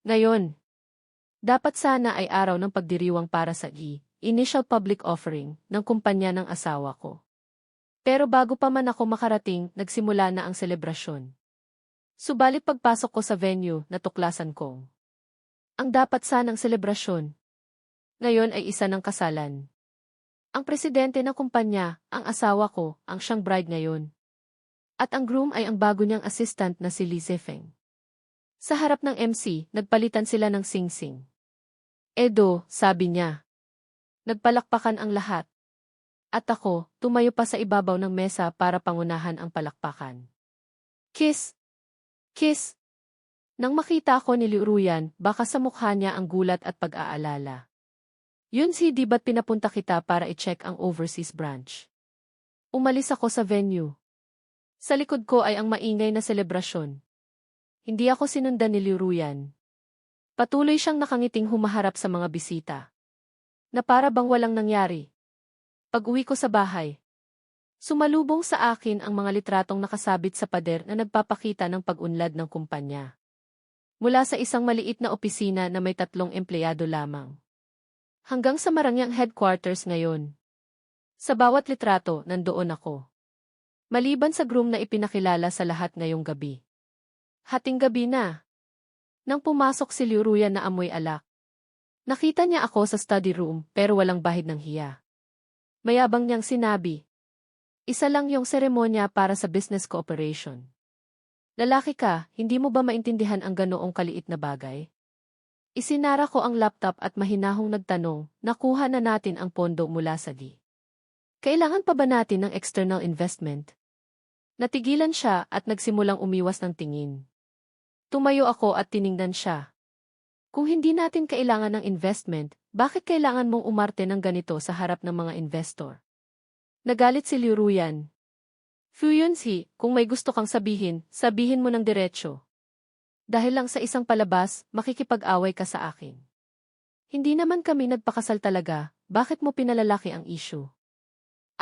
Ngayon, dapat sana ay araw ng pagdiriwang para sa initial public offering ng kumpanya ng asawa ko. Pero bago pa man ako makarating, nagsimula na ang selebrasyon. Subalit pagpasok ko sa venue, natuklasan kong ang dapat sanang selebrasyon ngayon ay isa ng kasalan. Ang presidente ng kumpanya, ang asawa ko, ang siyang bride ngayon. At ang groom ay ang bago niyang assistant na si Li Zefeng. Sa harap ng MC, nagpalitan sila ng sing-sing. Edo, sabi niya. Nagpalakpakan ang lahat. At ako, tumayo pa sa ibabaw ng mesa para pangunahan ang palakpakan. Kiss! Kiss! Nang makita ko ni Liu Ruyan, baka sa mukha niya ang gulat at pag-aalala. Yun si di ba't pinapunta kita para i-check ang overseas branch? Umalis ako sa venue. Sa likod ko ay ang maingay na selebrasyon. Hindi ako sinundan ni Liu Ruyan. Patuloy siyang nakangiting humaharap sa mga bisita. Na para bang walang nangyari. Pag-uwi ko sa bahay, sumalubong sa akin ang mga litratong nakasabit sa pader na nagpapakita ng pag-unlad ng kumpanya. Mula sa isang maliit na opisina na may 3 empleyado lamang. Hanggang sa marangyang headquarters ngayon. Sa bawat litrato, nandoon ako. Maliban sa groom na ipinakilala sa lahat ngayong gabi. Hating gabi na. Nang pumasok si Liu Ruyan na amoy alak. Nakita niya ako sa study room pero walang bahid ng hiya. Mayabang niyang sinabi. Isa lang yung seremonya para sa business cooperation. Lalaki ka, hindi mo ba maintindihan ang ganoong kaliit na bagay? Isinara ko ang laptop at mahinahong nagtanong, nakuha na natin ang pondo mula sa Li. Kailangan pa ba natin ng external investment? Natigilan siya at nagsimulang umiwas ng tingin. Tumayo ako at tiningnan siya. Kung hindi natin kailangan ng investment, bakit kailangan mong umarte ng ganito sa harap ng mga investor? Nagalit si Liu Ruyan. Fu Yunzi, kung may gusto kang sabihin, sabihin mo ng diretsyo. Dahil lang sa isang palabas, makikipag-away ka sa akin. Hindi naman kami nagpakasal talaga, bakit mo pinalalaki ang issue?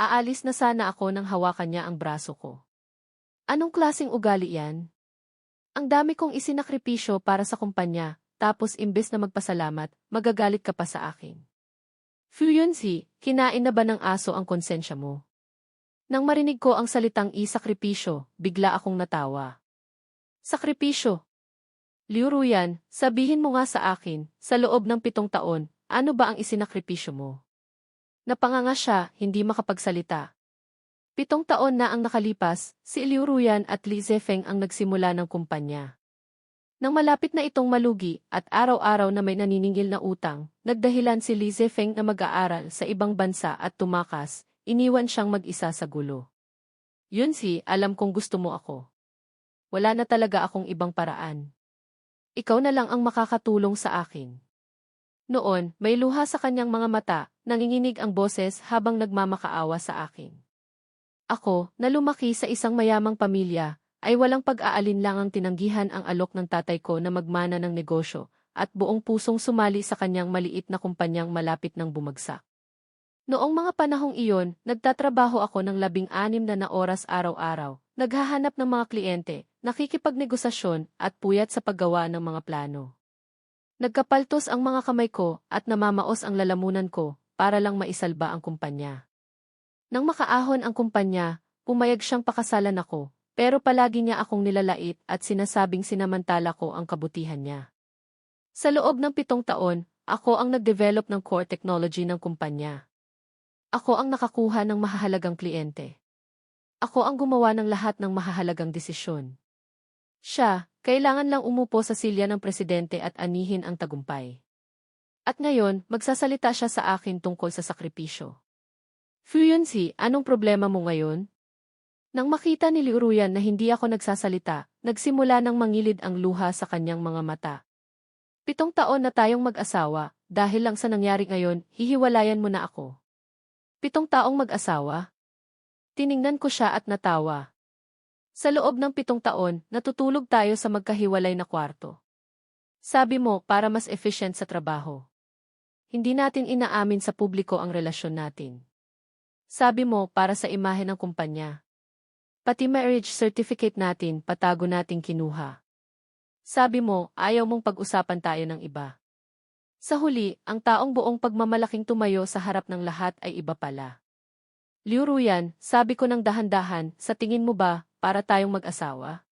Aalis na sana ako nang hawakan niya ang braso ko. Anong klaseng ugali yan? Ang dami kong isinakripisyo para sa kumpanya, tapos imbes na magpasalamat, magagalit ka pa sa akin. Fu Yunzi, kinain na ba ng aso ang konsensya mo? Nang marinig ko ang salitang isakripisyo, bigla akong natawa. Sakripisyo? Liu Ruyan, sabihin mo nga sa akin, sa loob ng 7 taon, ano ba ang isinakripisyo mo? Napanganga siya, hindi makapagsalita. 7 taon na ang nakalipas, si Liu Ruyan at Li Zefeng ang nagsimula ng kumpanya. Nang malapit na itong malugi at araw-araw na may naniningil na utang, nagdahilan si Li Zefeng na mag-aaral sa ibang bansa at tumakas, iniwan siyang mag-isa sa gulo. Yunzi, alam kong gusto mo ako. Wala na talaga akong ibang paraan. Ikaw na lang ang makakatulong sa akin. Noon, may luha sa kanyang mga mata, nanginginig ang boses habang nagmamakaawa sa akin. Ako, na lumaki sa isang mayamang pamilya, ay walang pag-aalinlangang tinanggihan ang alok ng tatay ko na magmana ng negosyo, at buong pusong sumali sa kanyang maliit na kumpanyang malapit ng bumagsak. Noong mga panahong iyon, nagtatrabaho ako ng 16 na oras araw-araw, naghahanap ng mga kliyente, nakikipagnegosasyon at puyat sa paggawa ng mga plano. Nagkapaltos ang mga kamay ko at namamaos ang lalamunan ko para lang maisalba ang kumpanya. Nang makaahon ang kumpanya, pumayag siyang pakasalan ako, pero palagi niya akong nilalait at sinasabing sinamantala ko ang kabutihan niya. Sa loob ng 7 taon, ako ang nag-develop ng core technology ng kumpanya. Ako ang nakakuha ng mahahalagang kliyente. Ako ang gumawa ng lahat ng mahahalagang desisyon. Siya, kailangan lang umupo sa silya ng presidente at anihin ang tagumpay. At ngayon, magsasalita siya sa akin tungkol sa sakripisyo. Fu Yunzi, anong problema mo ngayon? Nang makita ni Liu Ruyan na hindi ako nagsasalita, nagsimula ng mangilid ang luha sa kanyang mga mata. 7 taon na tayong mag-asawa, dahil lang sa nangyari ngayon, hihiwalayan mo na ako. 7 taong mag-asawa? Tiningnan ko siya at natawa. Sa loob ng 7 taon, natutulog tayo sa magkahiwalay na kwarto. Sabi mo, para mas efficient sa trabaho. Hindi natin inaamin sa publiko ang relasyon natin. Sabi mo, para sa imahe ng kumpanya. Pati marriage certificate natin, patago nating kinuha. Sabi mo, ayaw mong pag-usapan tayo ng iba. Sa huli, ang taong buong pagmamalaking tumayo sa harap ng lahat ay iba pala. Liu Ruyan, sabi ko ng dahan-dahan, sa tingin mo ba, para tayong mag-asawa?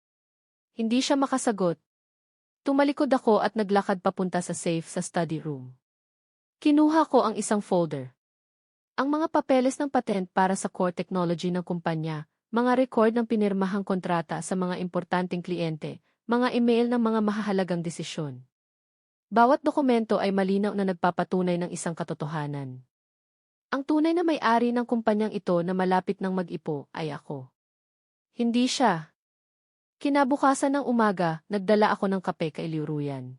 Hindi siya makasagot. Tumalikod ako at naglakad papunta sa safe sa study room. Kinuha ko ang isang folder. Ang mga papeles ng patent para sa core technology ng kumpanya, mga record ng pinirmahang kontrata sa mga importanteng kliyente, mga email ng mga mahahalagang desisyon. Bawat dokumento ay malinaw na nagpapatunay ng isang katotohanan. Ang tunay na may-ari ng kumpanyang ito na malapit ng mag-ipo ay ako. Hindi siya. Kinabukasan ng umaga, nagdala ako ng kape kay Liu Ruyan.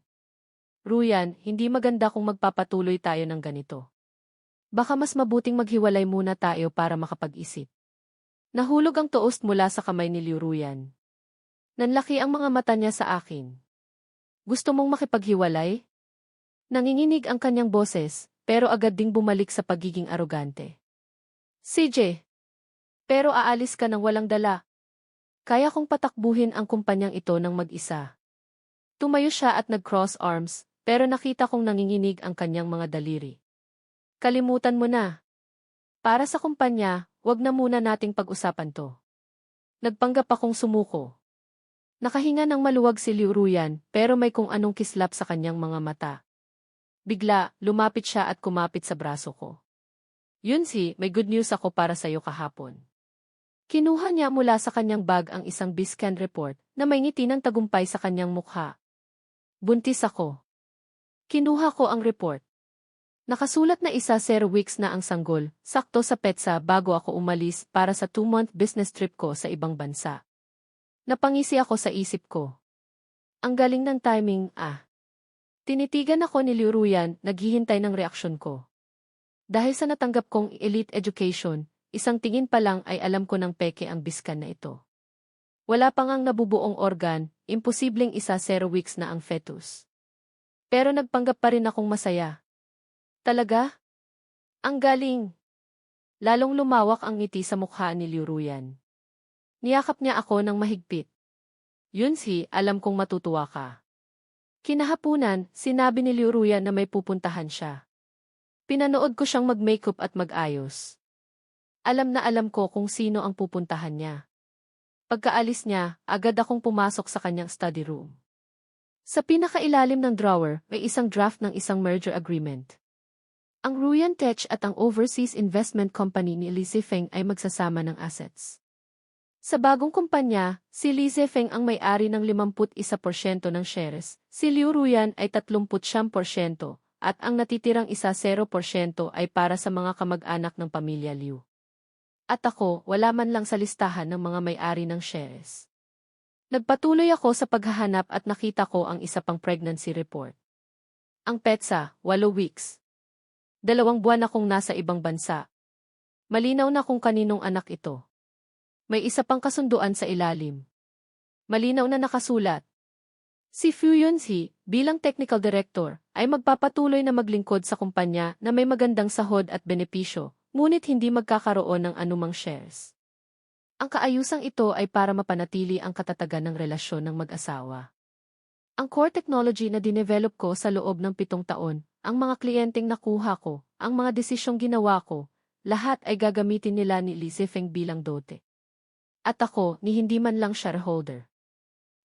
Ruyan, hindi maganda kung magpapatuloy tayo ng ganito. Baka mas mabuting maghiwalay muna tayo para makapag-isip. Nahulog ang toast mula sa kamay ni Liu Ruyan. Nanlaki ang mga mata niya sa akin. Gusto mong makipaghiwalay? Nanginginig ang kanyang boses, pero agad ding bumalik sa pagiging arogante. CJ, pero aalis ka ng walang dala. Kaya kong patakbuhin ang kumpanyang ito ng mag-isa. Tumayo siya at nag-cross arms, pero nakita kong nanginginig ang kanyang mga daliri. Kalimutan mo na. Para sa kumpanya, wag na muna nating pag-usapan to. Nagpanggap akong sumuko. Nakahinga ng maluwag si Liu Ruyan, pero may kung anong kislap sa kanyang mga mata. Bigla, lumapit siya at kumapit sa braso ko. Yunsi, may good news ako para sa'yo kahapon. Kinuha niya mula sa kanyang bag ang isang BISCAN report na may ngiti ng tagumpay sa kanyang mukha. Buntis ako. Kinuha ko ang report. Nakasulat na 0 weeks na ang sanggol, sakto sa petsa bago ako umalis para sa 2-month business trip ko sa ibang bansa. Napangisi ako sa isip ko. Ang galing ng timing, ah. Tinitigan ako ni Liu Ruyan, naghihintay ng reaksyon ko. Dahil sa natanggap kong elite education, isang tingin pa lang ay alam ko ng peke ang BISCAN na ito. Wala pa ngang nabubuong organ, imposibleng 0 weeks na ang fetus. Pero nagpanggap pa rin akong masaya. Talaga? Ang galing! Lalong lumawak ang ngiti sa mukha ni Liu Ruyan. Niyakap niya ako ng mahigpit. Yunsi, alam kong matutuwa ka. Kinahapunan, sinabi ni Liu Ruyan na may pupuntahan siya. Pinanood ko siyang mag-makeup at mag-ayos. Alam na alam ko kung sino ang pupuntahan niya. Pagkaalis niya, agad akong pumasok sa kanyang study room. Sa pinakailalim ng drawer, may isang draft ng isang merger agreement. Ang Ruyan Tech at ang Overseas Investment Company ni Li Zifeng ay magsasama ng assets. Sa bagong kumpanya, si Li Zifeng ang may-ari ng 51% ng shares, si Liu Ruyan ay 39%, at ang natitirang 0% ay para sa mga kamag-anak ng pamilya Liu. At ako, wala man lang sa listahan ng mga may-ari ng shares. Nagpatuloy ako sa paghahanap at nakita ko ang isa pang pregnancy report. Ang petsa, 8 weeks. 2 buwan akong nasa ibang bansa. Malinaw na kung kaninong anak ito. May isa pang kasunduan sa ilalim. Malinaw na nakasulat. Si Fu Yunsi, bilang technical director, ay magpapatuloy na maglingkod sa kumpanya na may magandang sahod at benepisyo, ngunit hindi magkakaroon ng anumang shares. Ang kaayusang ito ay para mapanatili ang katatagan ng relasyon ng mag-asawa. Ang core technology na dinevelop ko sa loob ng 7 taon, ang mga kliyenteng nakuha ko, ang mga desisyong ginawa ko, lahat ay gagamitin nila ni Li Zifeng bilang dote. At ako, ni hindi man lang shareholder.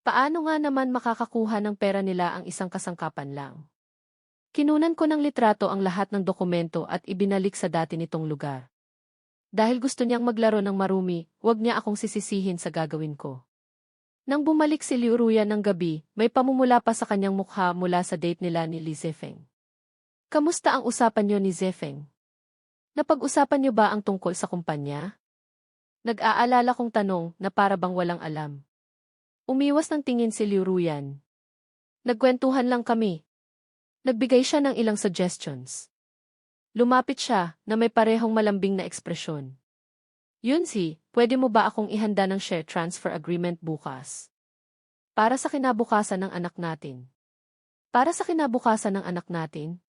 Paano nga naman makakakuha ng pera nila ang isang kasangkapan lang? Kinunan ko ng litrato ang lahat ng dokumento at ibinalik sa dati nitong lugar. Dahil gusto niyang maglaro ng marumi, huwag niya akong sisisihin sa gagawin ko. Nang bumalik si Liu Ruyan ng gabi, may pamumula pa sa kanyang mukha mula sa date nila ni Li Zifeng. Kamusta ang usapan niyo ni Zifeng? Napag-usapan niyo ba ang tungkol sa kumpanya? Nag-aalala kong tanong na para bang walang alam. Umiwas ng tingin si Liu Ruyan. Nagkwentuhan lang kami. Nagbigay siya ng ilang suggestions. Lumapit siya na may parehong malambing na ekspresyon. Yunsi, pwede mo ba akong ihanda ng share transfer agreement bukas? Para sa kinabukasan ng anak natin. Para sa kinabukasan ng anak natin?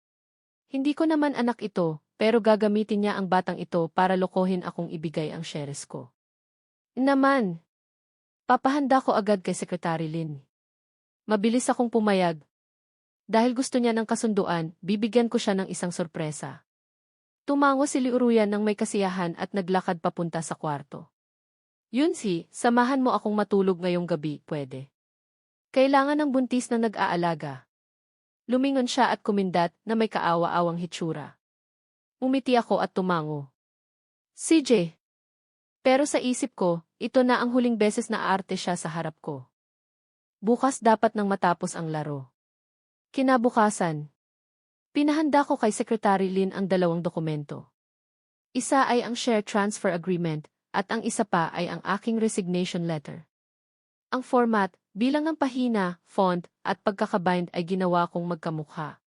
Hindi ko naman anak ito, pero gagamitin niya ang batang ito para lokohin akong ibigay ang shares ko. Naman! Papahanda ko agad kay Secretary Lin. Mabilis akong pumayag. Dahil gusto niya ng kasunduan, bibigyan ko siya ng isang sorpresa. Tumango si Liu Ruyan ng may kasiyahan at naglakad papunta sa kwarto. Yunsi, samahan mo akong matulog ngayong gabi, pwede. Kailangan ng buntis na nag-aalaga. Lumingon siya at kumindat na may kaawa-awang hitsura. Umiti ako at tumango. CJ. Pero sa isip ko, ito na ang huling beses na aarte siya sa harap ko. Bukas dapat nang matapos ang laro. Kinabukasan. Pinahanda ko kay Secretary Lin ang 2 dokumento. Isa ay ang share transfer agreement at ang isa pa ay ang aking resignation letter. Ang format, bilang ng pahina, font at pagkakabind ay ginawa kong magkamukha.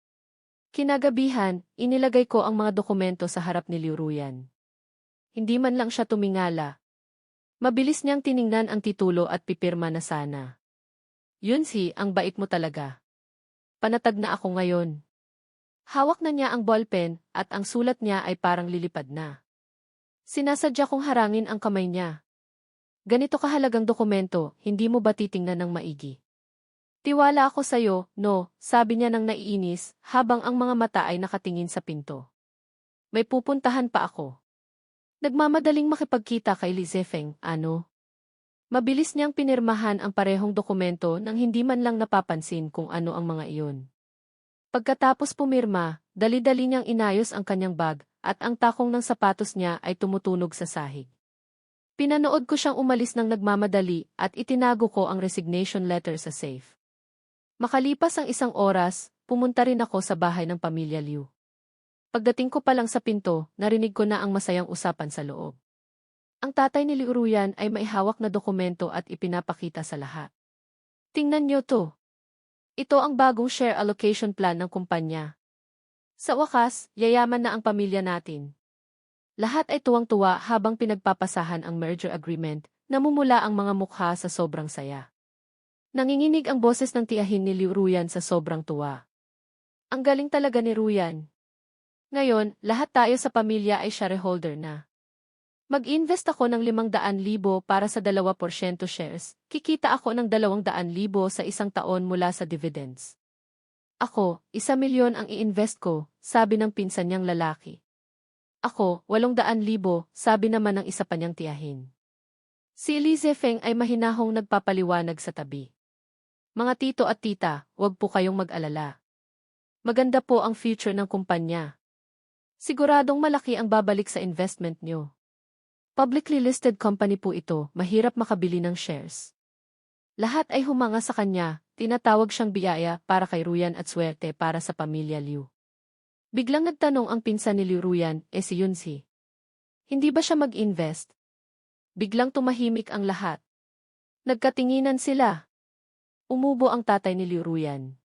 Kinagabihan, inilagay ko ang mga dokumento sa harap ni Liu Ruyan. Hindi man lang siya tumingala. Mabilis niyang tiningnan ang titulo at pipirma na sana. Yunsi, ang bait mo talaga. Panatag na ako ngayon. Hawak na niya ang ballpen at ang sulat niya ay parang lilipad na. Sinasadya kong harangin ang kamay niya. Ganito kahalagang dokumento, hindi mo ba titingnan ng maigi? Tiwala ako sa'yo, no, sabi niya nang naiinis, habang ang mga mata ay nakatingin sa pinto. May pupuntahan pa ako. Nagmamadaling makipagkita kay Li Zefeng, ano? Mabilis niyang pinirmahan ang parehong dokumento nang hindi man lang napapansin kung ano ang mga iyon. Pagkatapos pumirma, dali-dali niyang inayos ang kanyang bag at ang takong ng sapatos niya ay tumutunog sa sahig. Pinanood ko siyang umalis ng nagmamadali at itinago ko ang resignation letter sa safe. Makalipas ang 1 oras, pumunta rin ako sa bahay ng pamilya Liu. Pagdating ko pa lang sa pinto, narinig ko na ang masayang usapan sa loob. Ang tatay ni Liu Ruyan ay may hawak na dokumento at ipinapakita sa lahat. Tingnan niyo to. Ito ang bagong share allocation plan ng kumpanya. Sa wakas, yayaman na ang pamilya natin. Lahat ay tuwang-tuwa habang pinagpapasahan ang merger agreement, namumula ang mga mukha sa sobrang saya. Nanginginig ang boses ng tiyahin ni Liu Ruyan sa sobrang tuwa. Ang galing talaga ni Ruyan. Ngayon, lahat tayo sa pamilya ay shareholder na. Mag-invest ako ng 500,000 para sa 2% shares. Kikita ako ng 200,000 sa 1 taon mula sa dividends. Ako, 1 milyon ang i-invest ko, sabi ng pinsan niyang lalaki. Ako, 800,000, sabi naman ng isa pa niyang tiyahin. Si Li Zefeng ay mahinahong nagpapaliwanag sa tabi. Mga tito at tita, huwag po kayong mag-alala. Maganda po ang future ng kumpanya. Siguradong malaki ang babalik sa investment niyo. Publicly listed company po ito, mahirap makabili ng shares. Lahat ay humanga sa kanya, tinatawag siyang biyaya para kay Ruyan at swerte para sa pamilya Liu. Biglang nagtanong ang pinsan ni Liu Ruyan, si Yunsi. Hindi ba siya mag-invest? Biglang tumahimik ang lahat. Nagkatinginan sila. Umubo ang tatay ni Liu Ruyan.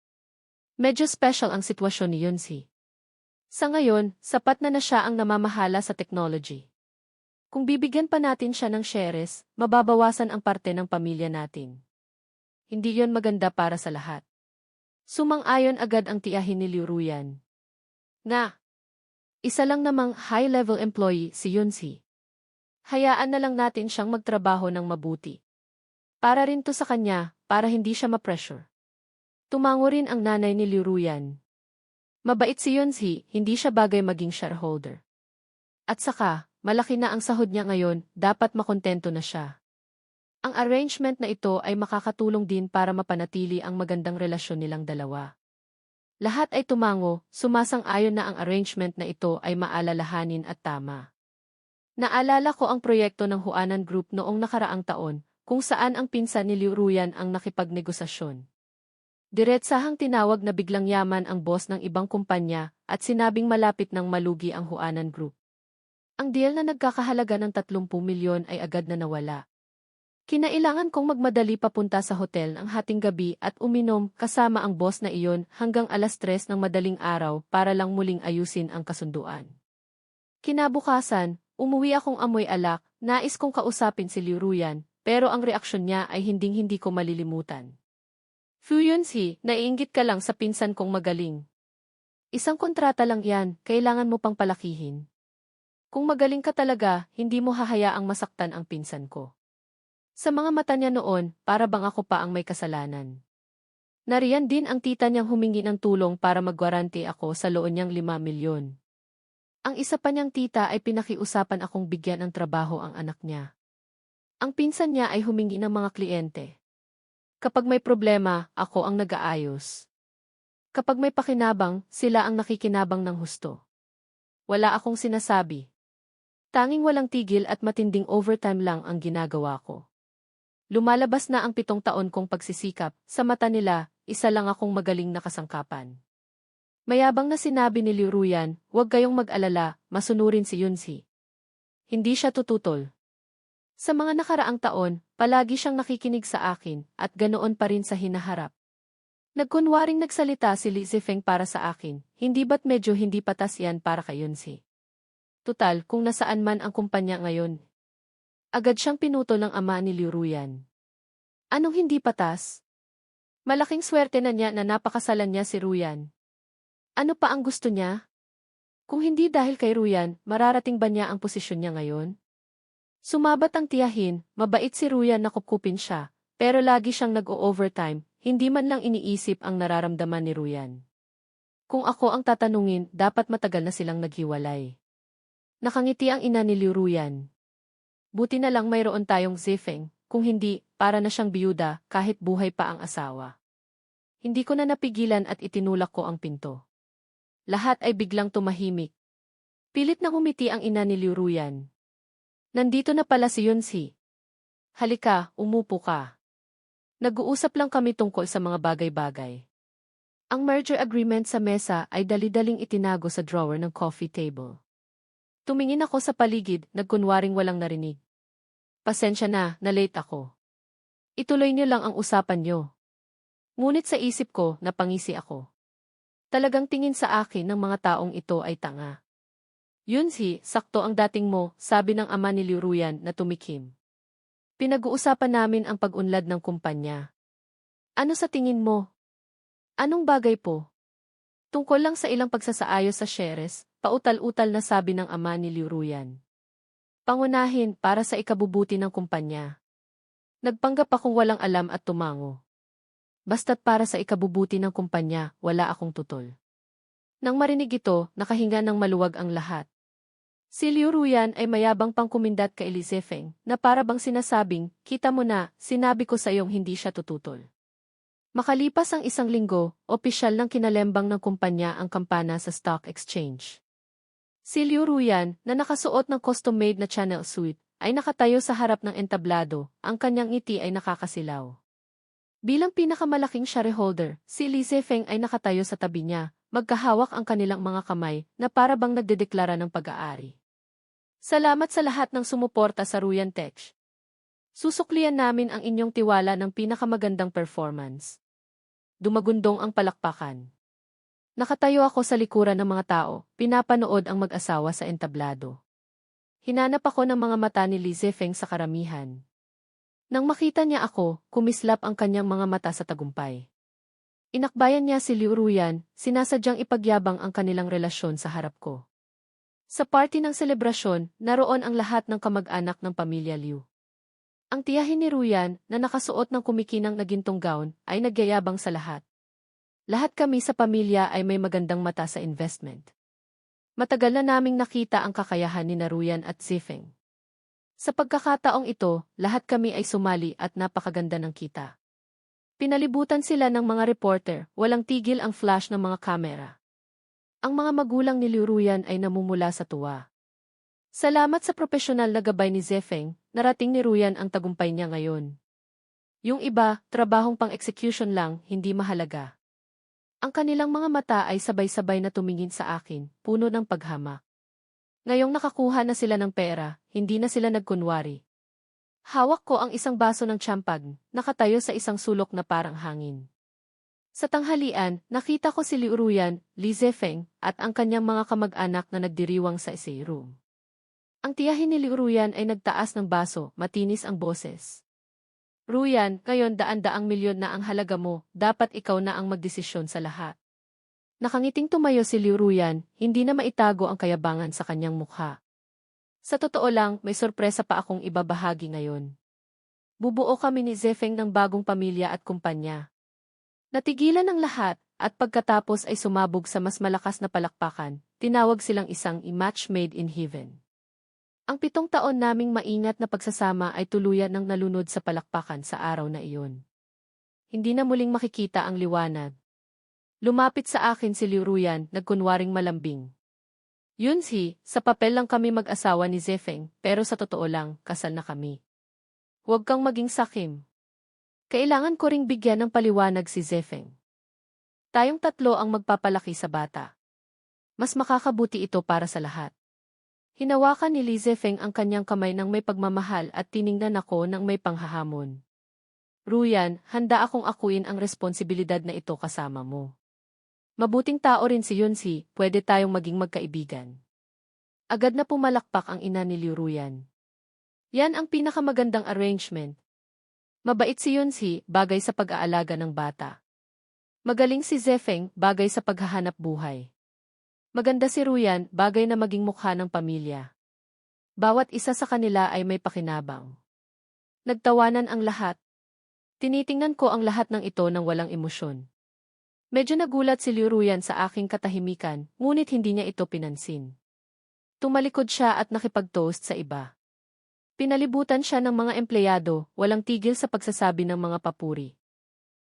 Medyo special ang sitwasyon ni Yunsi. Sa ngayon, sapat na siya ang namamahala sa technology. Kung bibigyan pa natin siya ng shares, mababawasan ang parte ng pamilya natin. Hindi yon maganda para sa lahat. Sumang-ayon agad ang tiyahin ni Liu Ruyan. Nga! Isa lang namang high-level employee si Yunsi. Hayaan na lang natin siyang magtrabaho ng mabuti. Para rin to sa kanya, para hindi siya ma-pressure. Tumango rin ang nanay ni Liu Ruyan. Mabait si Yunsi, hindi siya bagay maging shareholder. At saka, malaki na ang sahod niya ngayon, dapat makontento na siya. Ang arrangement na ito ay makakatulong din para mapanatili ang magandang relasyon nilang dalawa. Lahat ay tumango, sumasang-ayon na ang arrangement na ito ay maalalahanin at tama. Naalala ko ang proyekto ng Huanan Group noong nakaraang taon, kung saan ang pinsan ni Liu Ruyan ang nakipagnegosasyon. Diretsahang tinawag na biglang yaman ang boss ng ibang kumpanya at sinabing malapit nang malugi ang Huanan Group. Ang deal na nagkakahalaga ng 30 milyon ay agad na nawala. Kinailangan kong magmadali papunta sa hotel ng hating gabi at uminom kasama ang boss na iyon hanggang 3:00 ng madaling araw para lang muling ayusin ang kasunduan. Kinabukasan, umuwi akong amoy alak, nais kong kausapin si Liu Ruyan, pero ang reaksyon niya ay hinding-hindi ko malilimutan. Fu Yunsi, naiinggit ka lang sa pinsan kong magaling. Isang kontrata lang yan, kailangan mo pang palakihin. Kung magaling ka talaga, hindi mo hahayaang masaktan ang pinsan ko. Sa mga mata niya noon, para bang ako pa ang may kasalanan. Nariyan din ang tita niyang humingi ng tulong para magwarante ako sa loan niyang 5 milyon. Ang isa pa niyang tita ay pinakiusapan akong bigyan ng trabaho ang anak niya. Ang pinsan niya ay humingi ng mga kliyente. Kapag may problema, ako ang nag-aayos. Kapag may pakinabang, sila ang nakikinabang ng husto. Wala akong sinasabi. Tanging walang tigil at matinding overtime lang ang ginagawa ko. Lumalabas na ang 7 taon kong pagsisikap, sa mata nila, isa lang akong magaling na kasangkapan. Mayabang na sinabi ni Liu Ruyan, "Huwag kayong mag-alala, masunurin si Yunsi. Hindi siya tututol." Sa mga nakaraang taon, palagi siyang nakikinig sa akin, at ganoon pa rin sa hinaharap. Nagkunwaring nagsalita si Li Zifeng para sa akin, hindi ba't medyo hindi patas yan para kay Yunsi? Tutal, kung nasaan man ang kumpanya ngayon. Agad siyang pinutol ng ama ni Liu Ruyan. Anong hindi patas? Malaking swerte na niya na napakasalan niya si Ruyan. Ano pa ang gusto niya? Kung hindi dahil kay Ruyan, mararating ba niya ang posisyon niya ngayon? Sumabat ang tiyahin, mabait si Ruyan na kupkupin siya, pero lagi siyang nag-o-overtime, hindi man lang iniisip ang nararamdaman ni Ruyan. Kung ako ang tatanungin, dapat matagal na silang naghiwalay. Nakangiti ang ina ni Liu Ruyan. Buti na lang mayroon tayong Zifeng, kung hindi, para na siyang biyuda kahit buhay pa ang asawa. Hindi ko na napigilan at itinulak ko ang pinto. Lahat ay biglang tumahimik. Pilit na humiti ang ina ni Liu Ruyan. Nandito na pala si Yunsi. Halika, umupo ka. Nag-uusap lang kami tungkol sa mga bagay-bagay. Ang merger agreement sa mesa ay dali-daling itinago sa drawer ng coffee table. Tumingin ako sa paligid, nagkunwaring walang narinig. Pasensya na late ako. Ituloy niyo lang ang usapan niyo. Ngunit sa isip ko, napangisi ako. Talagang tingin sa akin ng mga taong ito ay tanga. Yunsi, sakto ang dating mo, sabi ng ama ni Liu Ruyan na tumikim. Pinag-uusapan namin ang pag-unlad ng kumpanya. Ano sa tingin mo? Anong bagay po? Tungkol lang sa ilang pagsasaayos sa shares, pautal-utal na sabi ng ama ni Liu Ruyan. Pangunahin para sa ikabubuti ng kumpanya. Nagpanggap akong walang alam at tumango. Basta't para sa ikabubuti ng kumpanya, wala akong tutol. Nang marinig ito, nakahinga ng maluwag ang lahat. Si Liu Ruyan ay mayabang pang kumindat kay Li Zifeng, na para bang sinasabing, kita mo na, sinabi ko sa iyong hindi siya tututol. Makalipas ang 1 linggo, opisyal ng kinalembang ng kumpanya ang kampana sa stock exchange. Si Liu Ruyan, na nakasuot ng custom-made na Chanel suit, ay nakatayo sa harap ng entablado, ang kanyang ngiti ay nakakasilaw. Bilang pinakamalaking shareholder, si Li Zifeng ay nakatayo sa tabi niya, magkahawak ang kanilang mga kamay na para bang nagdedeklara ng pag-aari. Salamat sa lahat ng sumuporta sa Ruyan Tech. Susuklian namin ang inyong tiwala ng pinakamagandang performance. Dumagundong ang palakpakan. Nakatayo ako sa likuran ng mga tao, pinapanood ang mag-asawa sa entablado. Hinanap ako ng mga mata ni Li Zifeng sa karamihan. Nang makita niya ako, kumislap ang kanyang mga mata sa tagumpay. Inakbayan niya si Liu Ruyan, sinasadyang ipagyabang ang kanilang relasyon sa harap ko. Sa party ng selebrasyon, naroon ang lahat ng kamag-anak ng pamilya Liu. Ang tiyahin ni Ruyan, na nakasuot ng kumikinang na gintong gown, ay nagyayabang sa lahat. Lahat kami sa pamilya ay may magandang mata sa investment. Matagal na naming nakita ang kakayahan ni Ruyan at Zifeng. Sa pagkakataong ito, lahat kami ay sumali at napakaganda ng kita. Pinalibutan sila ng mga reporter, walang tigil ang flash ng mga kamera. Ang mga magulang ni Liu Ruyan ay namumula sa tuwa. Salamat sa propesyonal na gabay ni Zifeng, narating ni Ruyan ang tagumpay niya ngayon. Yung iba, trabahong pang-execution lang, hindi mahalaga. Ang kanilang mga mata ay sabay-sabay na tumingin sa akin, puno ng paghamak. Ngayong nakakuha na sila ng pera, hindi na sila nagkunwari. Hawak ko ang isang baso ng champagne, nakatayo sa isang sulok na parang hangin. Sa tanghalian, nakita ko si Liu Ruyan, Li Zifeng, at ang kanyang mga kamag-anak na nagdiriwang sa essay room. Ang tiyahin ni Liu Ruyan ay nagtaas ng baso, matinis ang boses. Ruyan, ngayon daan-daang milyon na ang halaga mo, dapat ikaw na ang magdesisyon sa lahat. Nakangiting tumayo si Liu Ruyan, hindi na maitago ang kayabangan sa kanyang mukha. Sa totoo lang, may sorpresa pa akong ibabahagi ngayon. Bubuo kami ni Zifeng ng bagong pamilya at kumpanya. Natigilan ang lahat, at pagkatapos ay sumabog sa mas malakas na palakpakan, tinawag silang isang match made in heaven. Ang 7 taon naming maingat na pagsasama ay tuluyan ng nalunod sa palakpakan sa araw na iyon. Hindi na muling makikita ang liwanag. Lumapit sa akin si Liu Ruyan, nagkunwaring malambing. Yunzi, sa papel lang kami mag-asawa ni Zefeng, pero sa totoo lang, kasal na kami. Huwag kang maging sakim. Kailangan ko ring bigyan ng paliwanag si Zefeng. Tayong 3 ang magpapalaki sa bata. Mas makakabuti ito para sa lahat. Hinawakan ni Li Zefeng ang kanyang kamay ng may pagmamahal at tiningnan ako ng may panghahamon. Ruyan, handa akong akuin ang responsibilidad na ito kasama mo. Mabuting tao rin si Yunzi, pwede tayong maging magkaibigan. Agad na pumalakpak ang ina ni Liu Ruyan. Yan ang pinakamagandang arrangement. Mabait si Yunzi, bagay sa pag-aalaga ng bata. Magaling si Zefeng, bagay sa paghahanap buhay. Maganda si Ruyan, bagay na maging mukha ng pamilya. Bawat isa sa kanila ay may pakinabang. Nagtawanan ang lahat. Tinitingnan ko ang lahat ng ito nang walang emosyon. Medyo nagulat si Liu Ruyan sa aking katahimikan, ngunit hindi niya ito pinansin. Tumalikod siya at nakipag-toast sa iba. Pinalibutan siya ng mga empleyado, walang tigil sa pagsasabi ng mga papuri.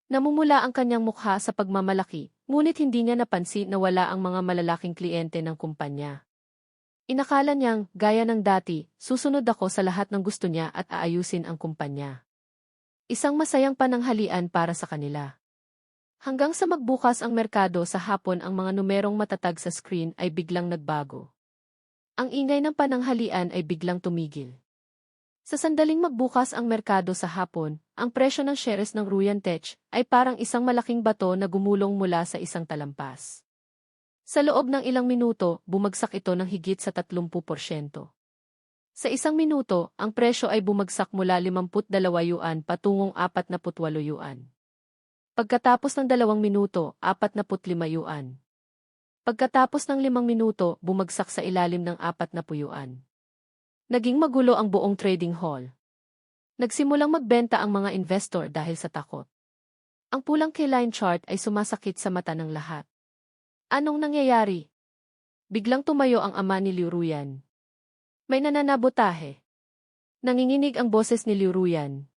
Namumula ang kanyang mukha sa pagmamalaki, ngunit hindi niya napansin na wala ang mga malalaking kliyente ng kumpanya. Inakala niyang, gaya ng dati, susunod ako sa lahat ng gusto niya at aayusin ang kumpanya. Isang masayang pananghalian para sa kanila. Hanggang sa magbukas ang merkado sa hapon, ang mga numerong matatag sa screen ay biglang nagbago. Ang ingay ng pananghalian ay biglang tumigil. Sa sandaling magbukas ang merkado sa hapon, ang presyo ng shares ng Ruyan Tech ay parang isang malaking bato na gumulong mula sa isang talampas. Sa loob ng ilang minuto, bumagsak ito ng higit sa 30%. Sa isang minuto, ang presyo ay bumagsak mula 52 yuan patungong 48 yuan. Pagkatapos ng 2 minuto, 45 yuan. Pagkatapos ng 5 minuto, bumagsak sa ilalim ng 40 yuan. Naging magulo ang buong trading hall. Nagsimulang magbenta ang mga investor dahil sa takot. Ang pulang K-line chart ay sumasakit sa mata ng lahat. Anong nangyayari? Biglang tumayo ang ama ni Liu Ruyan. May nananabotahe. Nanginginig ang boses ni Liu Ruyan.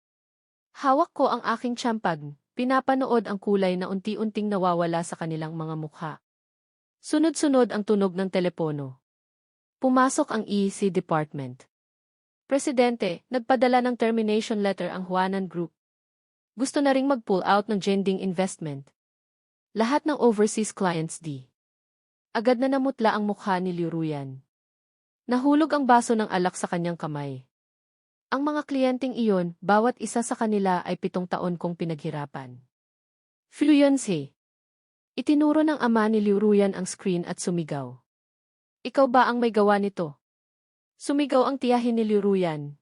Hawak ko ang aking tiyampag, pinapanood ang kulay na unti-unting nawawala sa kanilang mga mukha. Sunod-sunod ang tunog ng telepono. Pumasok ang EC department. Presidente, nagpadala ng termination letter ang Huanan Group. Gusto na ring mag-pull out ng Jending Investment. Lahat ng overseas clients di. Agad na namutla ang mukha ni Liu Ruyan. Nahulog ang baso ng alak sa kanyang kamay. Ang mga kliyenteng iyon, bawat isa sa kanila ay 7 taon kong pinaghirapan. Fluency. Itinuro ng ama ni Liu Ruyan ang screen at sumigaw. Ikaw ba ang may gawa nito? Sumigaw ang tiyahin ni Liu Ruyan.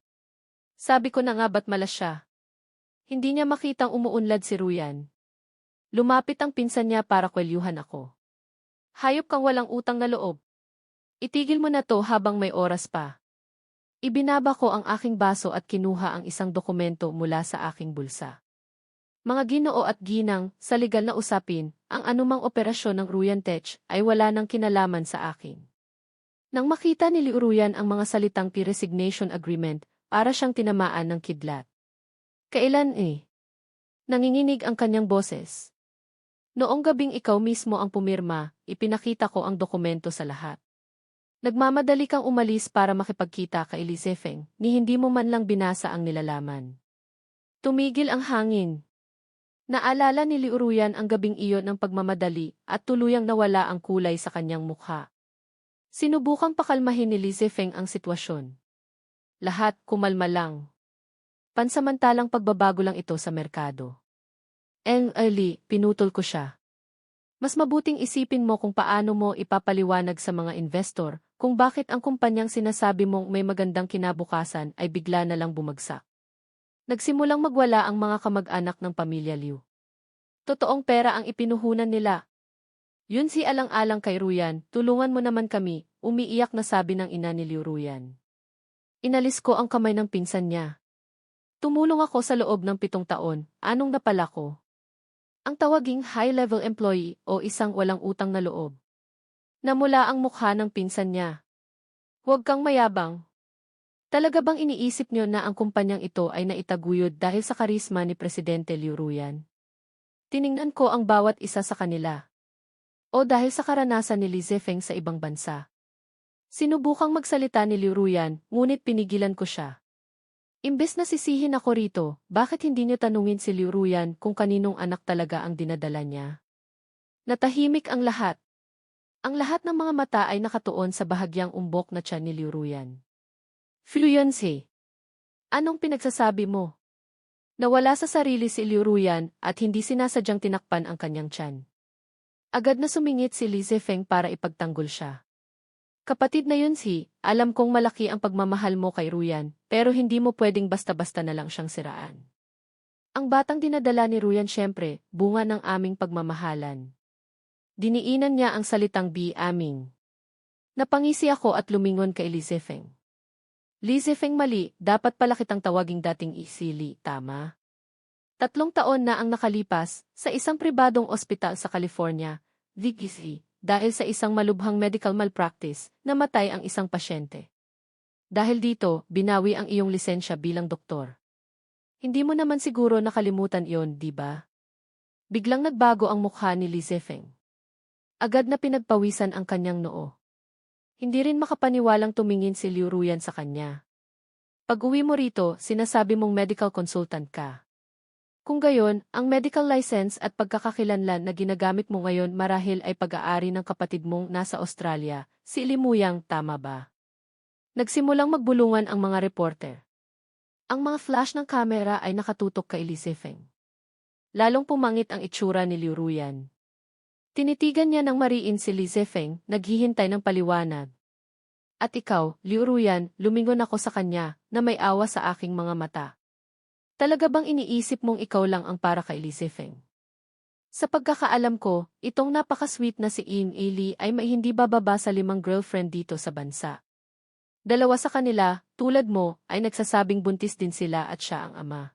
Sabi ko na nga ba't malas siya? Hindi niya makitang umuunlad si Ruyan. Lumapit ang pinsan niya para kwelyuhan ako. Hayop kang walang utang na loob. Itigil mo na to habang may oras pa. Ibinaba ko ang aking baso at kinuha ang isang dokumento mula sa aking bulsa. Mga ginoo at ginang, sa legal na usapin, ang anumang operasyon ng Ruyan Tech ay wala nang kinalaman sa akin. Nang makita ni Liu Ruyan ang mga salitang resignation agreement, para siyang tinamaan ng kidlat. Kailan eh? Nanginginig ang kanyang boses. Noong gabing ikaw mismo ang pumirma, ipinakita ko ang dokumento sa lahat. Nagmamadali kang umalis para makipagkita kay Li Zefeng, ni hindi mo man lang binasa ang nilalaman. Tumigil ang hangin. Naalala ni Liu Ruyan ang gabing iyon ng pagmamadali at tuluyang nawala ang kulay sa kanyang mukha. Sinubukang pakalmahin ni Li Zefeng ang sitwasyon. Lahat kumalma lang. Pansamantalang pagbabago lang ito sa merkado. Early, pinutol ko siya. Mas mabuting isipin mo kung paano mo ipapaliwanag sa mga investor kung bakit ang kumpanyang sinasabi mong may magandang kinabukasan ay bigla na lang bumagsak. Nagsimulang magwala ang mga kamag-anak ng pamilya Liu. Totoong pera ang ipinuhunan nila. Yun si alang-alang kay Ruyan, tulungan mo naman kami, umiiyak na sabi ng ina ni Liu Ruyan. Inalis ko ang kamay ng pinsan niya. Tumulong ako sa loob ng 7 taon, anong napala ko? Ang tawaging high-level employee o isang walang utang na loob. Namula ang mukha ng pinsan niya. Huwag kang mayabang. Talaga bang iniisip niyo na ang kumpanyang ito ay naitaguyod dahil sa karisma ni Presidente Liu Ruyan? Tiningnan ko ang bawat isa sa kanila. O dahil sa karanasan ni Li Zefeng sa ibang bansa. Sinubukang magsalita ni Liu Ruyan, ngunit pinigilan ko siya. Imbes na sisihin ako rito, bakit hindi niyo tanungin si Liu Ruyan kung kaninong anak talaga ang dinadala niya? Natahimik ang lahat. Ang lahat ng mga mata ay nakatuon sa bahagyang umbok na tiyan ni Liu Ruyan. Fluency. Anong pinagsasabi mo? Nawala sa sarili si Liu Ruyan at hindi sinasadyang tinakpan ang kanyang tiyan. Agad na sumingit si Li Zefeng para ipagtanggol siya. Kapatid na yun si, alam kong malaki ang pagmamahal mo kay Ruyan, pero hindi mo pwedeng basta-basta na lang siyang siraan. Ang batang dinadala ni Ruyan syempre, bunga ng aming pagmamahalan. Diniinan niya ang salitang aming. Napangisi ako at lumingon kay Li Zefeng. Li Zefeng mali, dapat pala kitang tawaging dating Isili, tama? 3 taon na ang nakalipas, sa isang pribadong ospital sa California, VGC, dahil sa isang malubhang medical malpractice, namatay ang isang pasyente. Dahil dito, binawi ang iyong lisensya bilang doktor. Hindi mo naman siguro nakalimutan iyon, di ba? Biglang nagbago ang mukha ni Li Zefeng. Agad na pinagpawisan ang kanyang noo. Hindi rin makapaniwalang tumingin si Liu Ruyan sa kanya. Pag-uwi mo rito, sinasabi mong medical consultant ka. Kung gayon, ang medical license at pagkakakilanlan na ginagamit mo ngayon marahil ay pag-aari ng kapatid mong nasa Australia, si Limuyang, tama ba? Nagsimulang magbulungan ang mga reporter. Ang mga flash ng kamera ay nakatutok kay Li Zefeng. Lalong pumangit ang itsura ni Liu Ruyan. Tinitigan niya ng mariin si Li Zefeng, naghihintay ng paliwanag. At ikaw, Liu Ruyan, lumingon ako sa kanya, na may awa sa aking mga mata. Talaga bang iniisip mong ikaw lang ang para kay Li Zefeng? Sa pagkakaalam ko, itong napaka-sweet na si Ing Li ay may hindi bababa sa 5 girlfriend dito sa bansa. 2 sa kanila, tulad mo, ay nagsasabing buntis din sila at siya ang ama.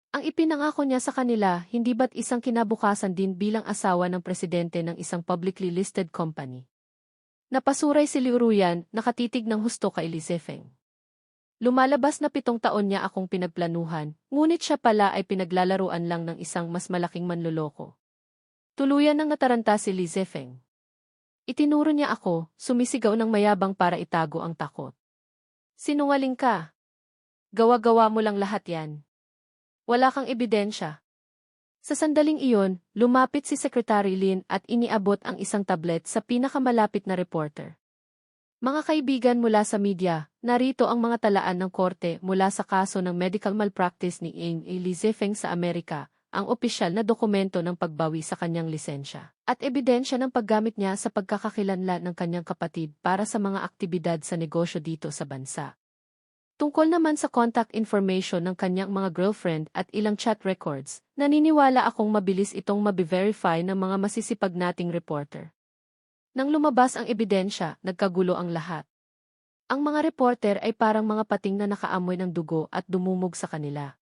Ang ipinangako niya sa kanila, hindi ba't isang kinabukasan din bilang asawa ng presidente ng isang publicly listed company? Napasuray si Liu Ruyan, nakatitig ng husto kay Li Zefeng. Lumalabas na 7 taon niya akong pinagplanuhan, ngunit siya pala ay pinaglalaruan lang ng isang mas malaking manloloko. Tuluyan nang nataranta si Li Zefeng. Itinuro niya ako, sumisigaw ng mayabang para itago ang takot. Sinungaling ka. Gawa-gawa mo lang lahat yan. Wala kang ebidensya. Sa sandaling iyon, lumapit si Secretary Lin at iniabot ang isang tablet sa pinakamalapit na reporter. Mga kaibigan mula sa media, narito ang mga talaan ng korte mula sa kaso ng medical malpractice ni Ing Li Zefeng sa Amerika, ang opisyal na dokumento ng pagbawi sa kanyang lisensya, at ebidensya ng paggamit niya sa pagkakakilanlan ng kanyang kapatid para sa mga aktibidad sa negosyo dito sa bansa. Tungkol naman sa contact information ng kanyang mga girlfriend at ilang chat records, naniniwala akong mabilis itong mabi-verify ng mga masisipag nating reporter. Nang lumabas ang ebidensya, nagkagulo ang lahat. Ang mga reporter ay parang mga pating na nakaamoy ng dugo at dumumog sa kanila.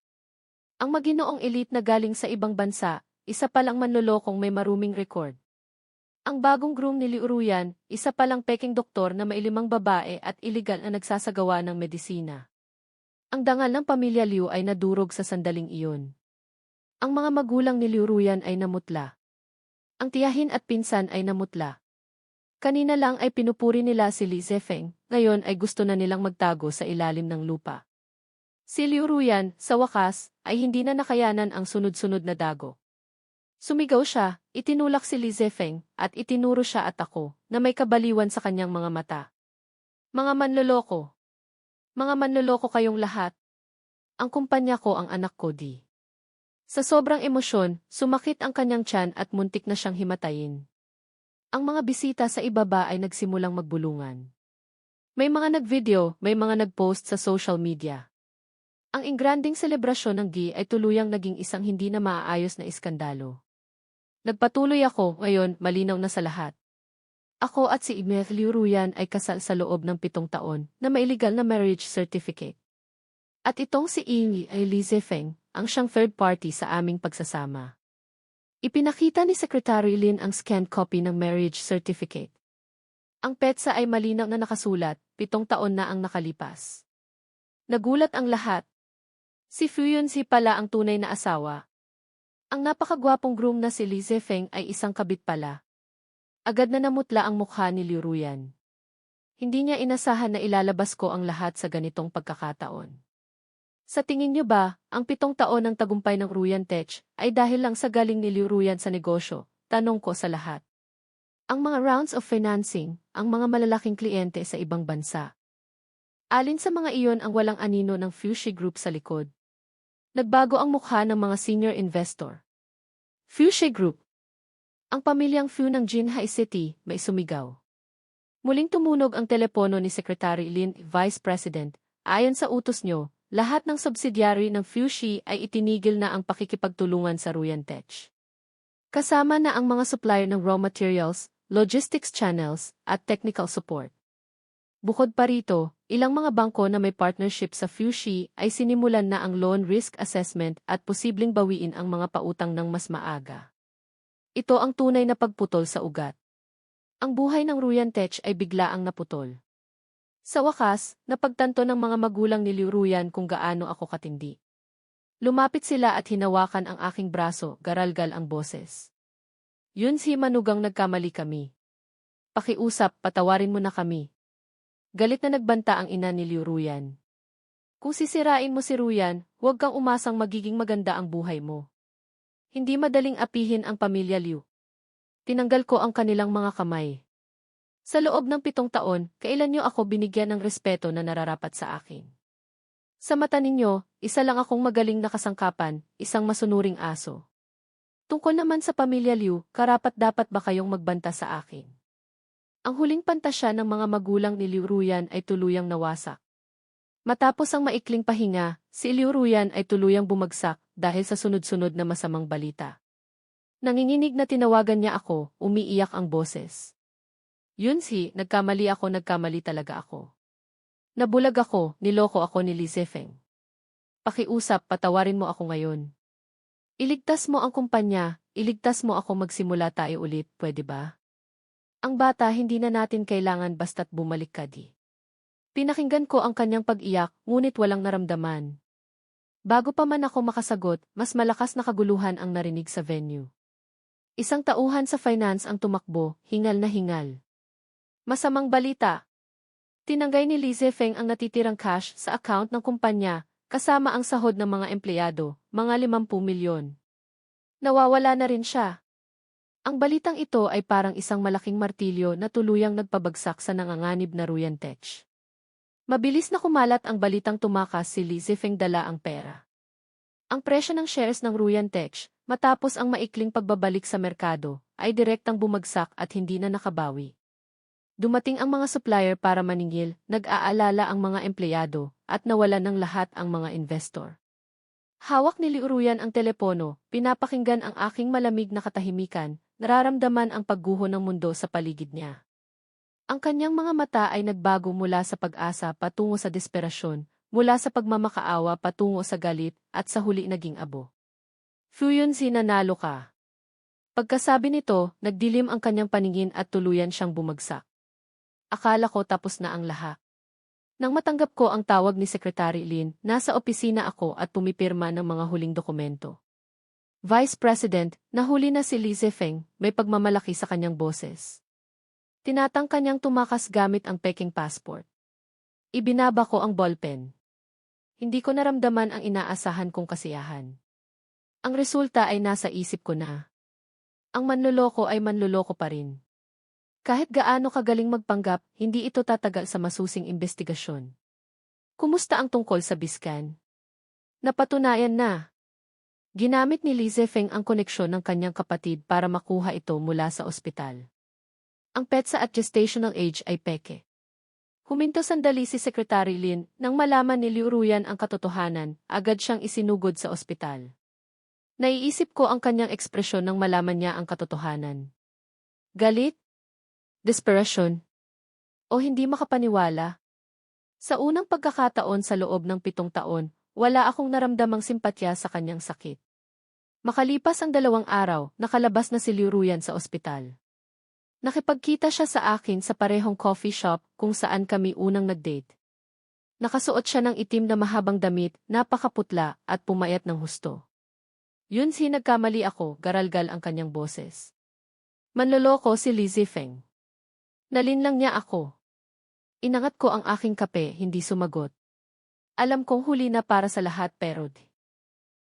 Ang maginoong elite na galing sa ibang bansa, isa palang manlolokong may maruming record. Ang bagong groom ni Liu Ruyan, isa palang peking doktor na may 5 babae at iligal na nagsasagawa ng medisina. Ang dangal ng pamilya Liu ay nadurog sa sandaling iyon. Ang mga magulang ni Liu Ruyan ay namutla. Ang tiyahin at pinsan ay namutla. Kanina lang ay pinupuri nila si Li Zefeng, ngayon ay gusto na nilang magtago sa ilalim ng lupa. Si Liu Ruyan, sa wakas, ay hindi na nakayanan ang sunod-sunod na dago. Sumigaw siya, itinulak si Li Zefeng, at itinuro siya at ako, na may kabaliwan sa kanyang mga mata. Mga manloloko! Mga manloloko kayong lahat! Ang kumpanya ko ang anak ko di. Sa sobrang emosyon, sumakit ang kanyang tiyan at muntik na siyang himatayin. Ang mga bisita sa ibaba ay nagsimulang magbulungan. May mga nag-video, may mga nag-post sa social media. Ang ingranding selebrasyon ng GI ay tuluyang naging isang hindi na maaayos na iskandalo. Nagpatuloy ako, ngayon, malinaw na sa lahat. Ako at si Liu Ruyan ay kasal sa loob ng 7 taon na may illegal na marriage certificate. At itong si Ing Li Zefeng, ang siyang third party sa aming pagsasama. Ipinakita ni Secretary Lin ang scanned copy ng marriage certificate. Ang petsa ay malinaw na nakasulat, 7 taon na ang nakalipas. Nagulat ang lahat. Si Fu Yunzi pala ang tunay na asawa. Ang napakagwapong groom na si Li Zefeng ay isang kabit pala. Agad na namutla ang mukha ni Liu Ruyan. Hindi niya inasahan na ilalabas ko ang lahat sa ganitong pagkakataon. Sa tingin niyo ba, ang 7 taon ng tagumpay ng Ruyan Tech ay dahil lang sa galing ni Liu Ruyan sa negosyo? Tanong ko sa lahat. Ang mga rounds of financing, ang mga malalaking kliyente sa ibang bansa. Alin sa mga iyon ang walang anino ng Fushi Group sa likod? Nagbago ang mukha ng mga senior investor. Fushi Group. Ang pamilyang Fu ng Jinhai City, may sumigaw. Muling tumunog ang telepono ni Secretary Lin, Vice President. Ayon sa utos niyo, lahat ng subsidiary ng Fushi ay itinigil na ang pakikipagtulungan sa Ruyan Tech. Kasama na ang mga supplier ng raw materials, logistics channels, at technical support. Bukod pa rito, ilang mga bangko na may partnership sa Fushi ay sinimulan na ang loan risk assessment at posibleng bawiin ang mga pautang ng mas maaga. Ito ang tunay na pagputol sa ugat. Ang buhay ng Ruyan Tech ay biglaang naputol. Sa wakas, napagtanto ng mga magulang ni Liu Ruyan kung gaano ako katindi. Lumapit sila at hinawakan ang aking braso, garalgal ang boses. Yunzi, manugang nagkamali kami. Pakiusap, patawarin mo na kami. Galit na nagbanta ang ina ni Liu Ruyan. Kung sisirain mo si Ruyan, huwag kang umasang magiging maganda ang buhay mo. Hindi madaling apihin ang pamilya Liu. Tinanggal ko ang kanilang mga kamay. Sa loob ng 7 taon, kailan niyo ako binigyan ng respeto na nararapat sa akin? Sa mata ninyo, isa lang akong magaling na kasangkapan, isang masunuring aso. Tungkol naman sa pamilya Liu, karapat-dapat ba kayong magbanta sa akin? Ang huling pantasya ng mga magulang ni Liu Ruyan ay tuluyang nawasak. Matapos ang maikling pahinga, si Liu Ruyan ay tuluyang bumagsak dahil sa sunod-sunod na masamang balita. Nanginginig na tinawagan niya ako, umiiyak ang boses. Yunzi, nagkamali talaga ako. Nabulag ako, niloko ako ni Li Zefeng. Pakiusap, patawarin mo ako ngayon. Iligtas mo ang kumpanya, iligtas mo ako, magsimula tayo ulit, pwede ba? Ang bata hindi na natin kailangan basta't bumalik ka di. Pinakinggan ko ang kanyang pag-iyak, ngunit walang naramdaman. Bago pa man ako makasagot, mas malakas na kaguluhan ang narinig sa venue. Isang tauhan sa finance ang tumakbo, hingal na hingal. Masamang balita. Tinanggay ni Li Zefeng ang natitirang cash sa account ng kumpanya, kasama ang sahod ng mga empleyado, mga 50 milyon. Nawawala na rin siya. Ang balitang ito ay parang isang malaking martilyo na tuluyang nagpabagsak sa nanganganib na Ruyan Tech. Mabilis na kumalat ang balitang tumakas si Li Zefeng, dala ang pera. Ang presyo ng shares ng Ruyan Tech, matapos ang maikling pagbabalik sa merkado, ay direktang bumagsak at hindi na nakabawi. Dumating ang mga supplier para maningil, nag-aalala ang mga empleyado, at nawalan ng lahat ang mga investor. Hawak ni Liu Ruyan ang telepono, pinapakinggan ang aking malamig na katahimikan, nararamdaman ang pagguho ng mundo sa paligid niya. Ang kanyang mga mata ay nagbago mula sa pag-asa patungo sa desperasyon, mula sa pagmamakaawa patungo sa galit, at sa huli naging abo. Fu Yunzi, nanalo ka. Pagkasabi nito, nagdilim ang kanyang paningin at tuluyan siyang bumagsak. Akala ko tapos na ang lahat. Nang matanggap ko ang tawag ni Secretary Lin, nasa opisina ako at pumipirma ng mga huling dokumento. Vice President, nahuli na si Li Zefeng, may pagmamalaki sa kanyang boses. Tinatang kanyang tumakas gamit ang peking passport. Ibinaba ko ang ballpen. Hindi ko naramdaman ang inaasahan kong kasiyahan. Ang resulta ay nasa isip ko na. Ang manloloko ay manloloko pa rin. Kahit gaano kagaling magpanggap, hindi ito tatagal sa masusing investigasyon. Kumusta ang tungkol sa Biscan? Napatunayan na. Ginamit ni Li Zefeng ang koneksyon ng kanyang kapatid para makuha ito mula sa ospital. Ang petsa at gestational age ay peke. Huminto sandali si Secretary Lin, nang malaman ni Liu Ruyan ang katotohanan, agad siyang isinugod sa ospital. Naiisip ko ang kanyang ekspresyon nang malaman niya ang katotohanan. Galit? Desperasyon? O hindi makapaniwala? Sa unang pagkakataon sa loob ng 7 taon, wala akong naramdamang simpatya sa kanyang sakit. Makalipas ang 2 araw, nakalabas na si Liu Ruyan sa ospital. Nakipagkita siya sa akin sa parehong coffee shop kung saan kami unang nag-date. Nakasuot siya ng itim na mahabang damit, napakaputla at pumayat ng husto. Yun si nagkamali ako, garalgal ang kanyang boses. Manloloko si Li Zifeng. Nalinlang niya ako. Inangat ko ang aking kape, hindi sumagot. Alam kong huli na para sa lahat pero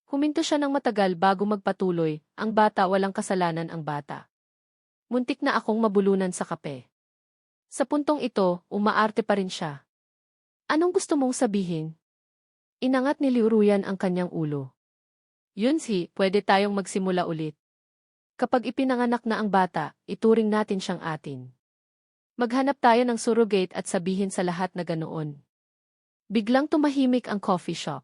huminto siya ng matagal bago magpatuloy, ang bata walang kasalanan ang bata. Muntik na akong mabulunan sa kape. Sa puntong ito, umaarte pa rin siya. Anong gusto mong sabihin? Inangat ni Liu Ruyan ang kanyang ulo. Yun si, pwede tayong magsimula ulit. Kapag ipinanganak na ang bata, ituring natin siyang atin. Maghanap tayo ng surrogate at sabihin sa lahat na ganoon. Biglang tumahimik ang coffee shop.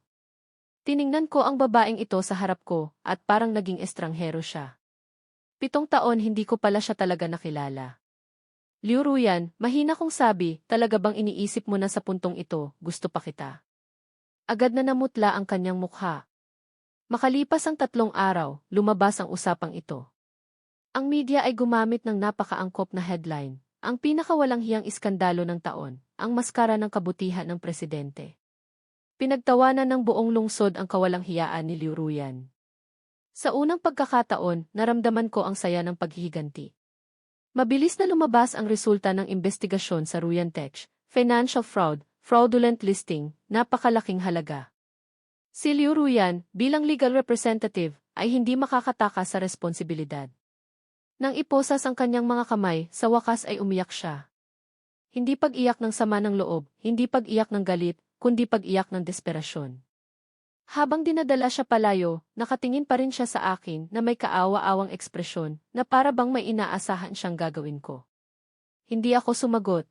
Tiningnan ko ang babaeng ito sa harap ko at parang naging estranghero siya. 7 taon hindi ko pala siya talaga nakilala. Liu Ruyan, mahina kong sabi, talaga bang iniisip mo na sa puntong ito, gusto pa kita? Agad na namutla ang kanyang mukha. Makalipas ang 3 araw, lumabas ang usapang ito. Ang media ay gumamit ng napakaangkop na headline, ang pinakawalang hiyang iskandalo ng taon, ang maskara ng kabutihan ng presidente. Pinagtawanan ng buong lungsod ang kawalang hiyaan ni Liu Ruyan. Sa unang pagkakataon, naramdaman ko ang saya ng paghihiganti. Mabilis na lumabas ang resulta ng investigasyon sa Ruyan Tech, financial fraud, fraudulent listing, napakalaking halaga. Si Liu Ruyan, bilang legal representative, ay hindi makakataka sa responsibilidad. Nang iposas ang kanyang mga kamay, sa wakas ay umiyak siya. Hindi pag-iyak ng sama ng loob, hindi pag-iyak ng galit, kundi pag-iyak ng desperasyon. Habang dinadala siya palayo, nakatingin pa rin siya sa akin na may kaawa-awang ekspresyon na para bang may inaasahan siyang gagawin ko. Hindi ako sumagot.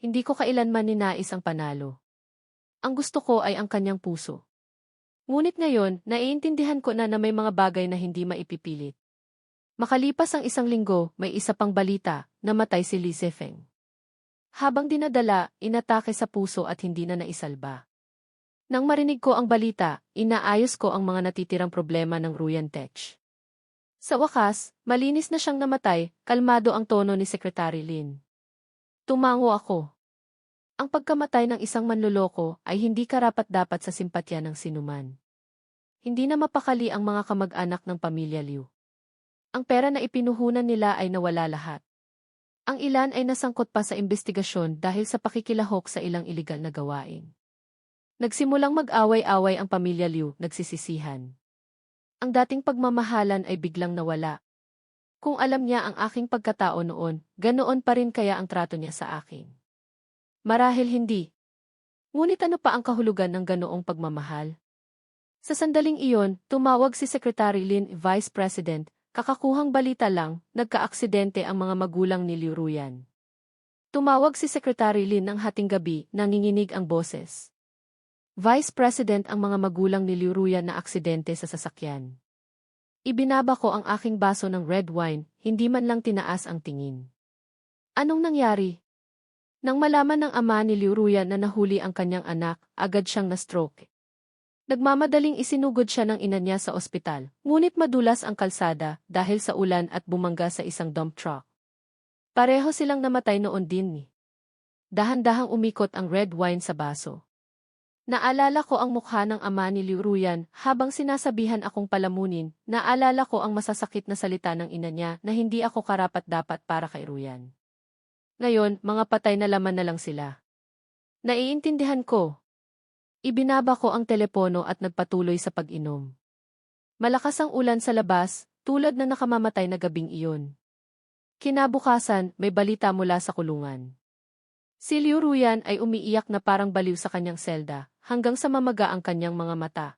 Hindi ko kailanman ninais ang panalo. Ang gusto ko ay ang kanyang puso. Ngunit ngayon, naiintindihan ko na may mga bagay na hindi maipipilit. Makalipas ang 1 linggo, may isa pang balita, namatay si Li Zifeng. Habang dinadala, inatake sa puso at hindi na naisalba. Nang marinig ko ang balita, inaayos ko ang mga natitirang problema ng Ruyan Tech. Sa wakas, malinis na siyang namatay, kalmado ang tono ni Secretary Lin. Tumango ako. Ang pagkamatay ng isang manloloko ay hindi karapat-dapat sa simpatya ng sinuman. Hindi na mapakali ang mga kamag-anak ng pamilya Liu. Ang pera na ipinuhunan nila ay nawala lahat. Ang ilan ay nasangkot pa sa investigasyon dahil sa pakikilahok sa ilang iligal na gawain. Nagsimulang mag-away-away ang pamilya Liu, nagsisisihan. Ang dating pagmamahalan ay biglang nawala. Kung alam niya ang aking pagkatao noon, ganoon pa rin kaya ang trato niya sa akin. Marahil hindi. Ngunit ano pa ang kahulugan ng ganoong pagmamahal? Sa sandaling iyon, tumawag si Secretary Lin, Vice President. Kakakuhang balita lang, nagka-aksidente ang mga magulang ni Liu Ruyan. Tumawag si Secretary Lin ng hating gabi, nanginginig ang boses. Vice President, ang mga magulang ni Liu Ruyan na aksidente sa sasakyan. Ibinaba ko ang aking baso ng red wine, hindi man lang tinaas ang tingin. Anong nangyari? Nang malaman ng ama ni Liu Ruyan na nahuli ang kanyang anak, agad siyang na-stroke. Nagmamadaling isinugod siya ng ina niya sa ospital, ngunit madulas ang kalsada dahil sa ulan at bumangga sa isang dump truck. Pareho silang namatay noon din. Dahan-dahang umikot ang red wine sa baso. Naalala ko ang mukha ng ama ni Liu Ruyan habang sinasabihan akong palamunin, naalala ko ang masasakit na salita ng ina niya na hindi ako karapat-dapat para kay Ruyan. Ngayon, mga patay na laman na lang sila. Naiintindihan ko. Ibinaba ko ang telepono at nagpatuloy sa pag-inom. Malakas ang ulan sa labas, tulad na nakamamatay na gabing iyon. Kinabukasan, may balita mula sa kulungan. Si Liu Ruyan ay umiiyak na parang baliw sa kanyang selda, hanggang sa mamaga ang kanyang mga mata.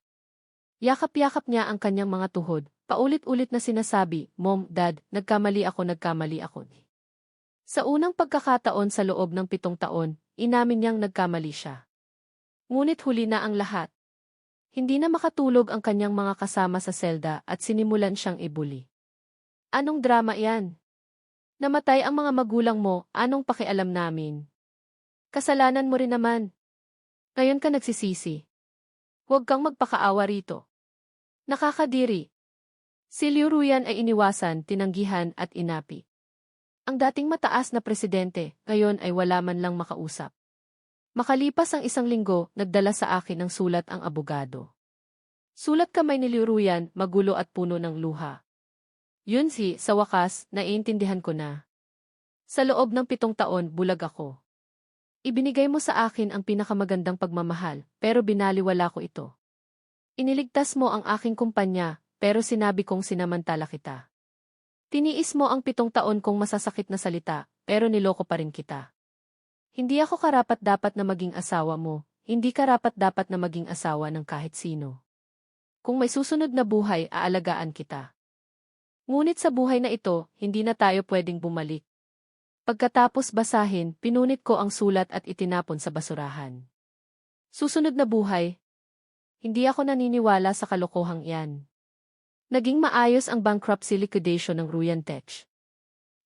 Yakap-yakap niya ang kanyang mga tuhod, paulit-ulit na sinasabi, Mom, Dad, nagkamali ako. Sa unang pagkakataon sa loob ng 7 taon, inamin niyang nagkamali siya. Ngunit huli na ang lahat. Hindi na makatulog ang kanyang mga kasama sa selda at sinimulan siyang ibuli. Anong drama yan? Namatay ang mga magulang mo, anong pakialam namin? Kasalanan mo rin naman. Ngayon ka nagsisisi. Huwag kang magpakaawa rito. Nakakadiri. Si Liu Ruyan ay iniwasan, tinanggihan at inapi. Ang dating mataas na presidente, ngayon ay wala man lang makausap. Makalipas ang isang linggo, nagdala sa akin ng sulat ang abogado. Sulat kamay ni Liu Ruyan, magulo at puno ng luha. Yunsi, sa wakas, naiintindihan ko na. Sa loob ng 7 taon, bulag ako. Ibinigay mo sa akin ang pinakamagandang pagmamahal, pero binaliwala ko ito. Iniligtas mo ang aking kumpanya, pero sinabi kong sinamantala kita. Tiniis mo ang 7 taon kong masasakit na salita, pero niloko pa rin kita. Hindi ako karapat-dapat na maging asawa mo, hindi karapat-dapat na maging asawa ng kahit sino. Kung may susunod na buhay, aalagaan kita. Ngunit sa buhay na ito, hindi na tayo pwedeng bumalik. Pagkatapos basahin, pinunit ko ang sulat at itinapon sa basurahan. Susunod na buhay? Hindi ako naniniwala sa kalokohang iyan. Naging maayos ang bankruptcy liquidation ng Ruyan Tech.